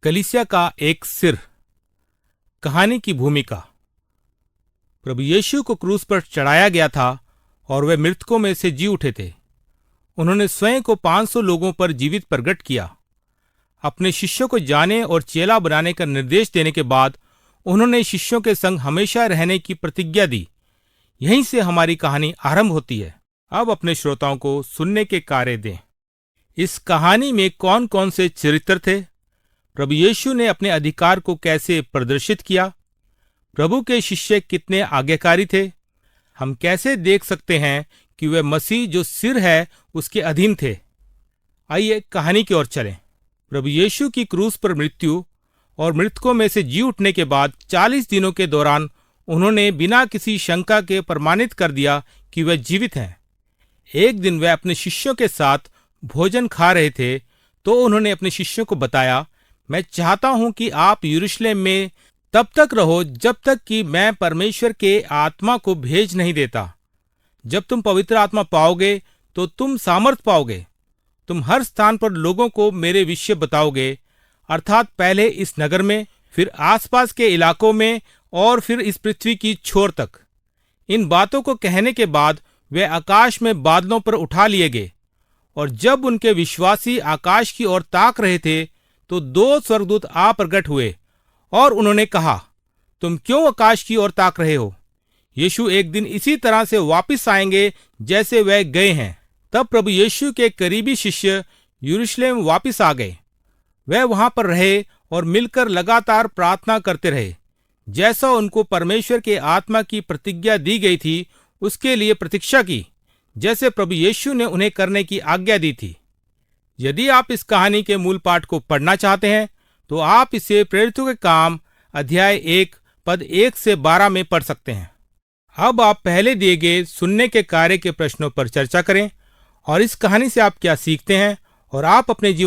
कलीसिया का एक सिर। कहानी की भूमिका। प्रभु यीशु को क्रूस पर चढ़ाया गया था और वे मृतकों में से जी उठे थे। उन्होंने स्वयं को 500 लोगों पर जीवित प्रकट किया। अपने शिष्यों को जाने और चेला बनाने का निर्देश देने के बाद उन्होंने शिष्यों के संग हमेशा रहने की प्रतिज्ञा दी। यहीं से हमारी कहानी आरंभ होती है। अब अपने श्रोताओं को सुनने के कार्य दें। इस कहानी में कौन कौन से चरित्र थे? प्रभु यीशु ने अपने अधिकार को कैसे प्रदर्शित किया? प्रभु के शिष्य कितने आज्ञाकारी थे? हम कैसे देख सकते हैं कि वे मसीह जो सिर है उसके अधीन थे? आइए कहानी की ओर चलें। प्रभु यीशु की क्रूस पर मृत्यु और मृतकों में से जी उठने के बाद 40 दिनों के दौरान उन्होंने बिना किसी शंका के प्रमाणित कर दिया कि वे जीवित हैं। एक दिन वे अपने शिष्यों के साथ भोजन खा रहे थे तो उन्होंने अपने शिष्यों को बताया, मैं चाहता हूं कि आप यरूशलेम में तब तक रहो जब तक कि मैं परमेश्वर के आत्मा को भेज नहीं देता। जब तुम पवित्र आत्मा पाओगे तो तुम सामर्थ पाओगे। तुम हर स्थान पर लोगों को मेरे विषय बताओगे, अर्थात पहले इस नगर में, फिर आसपास के इलाकों में और फिर इस पृथ्वी की छोर तक। इन बातों को कहने के बाद वे आकाश में बादलों पर उठा लिए गए और जब उनके विश्वासी आकाश की ओर ताक रहे थे तो 2 स्वर्गदूत आ प्रकट हुए और उन्होंने कहा, तुम क्यों आकाश की ओर ताक रहे हो? यीशु एक दिन इसी तरह से वापस आएंगे जैसे वह गए हैं। तब प्रभु यीशु के करीबी शिष्य यरूशलेम वापस आ गए। वह वहां पर रहे और मिलकर लगातार प्रार्थना करते रहे। जैसा उनको परमेश्वर के आत्मा की प्रतिज्ञा दी गई थी उसके लिए प्रतीक्षा की, जैसे प्रभु यीशु ने उन्हें करने की आज्ञा दी थी। यदि आप इस कहानी के मूल पाठ को पढ़ना चाहते हैं तो आप इसे प्रेरितों के काम अध्याय 1 पद 1 से 12 में पढ़ सकते हैं। अब आप पहले दिए गए सुनने के कार्य के प्रश्नों पर चर्चा करें और इस कहानी से आप क्या सीखते हैं और आप अपने जीवन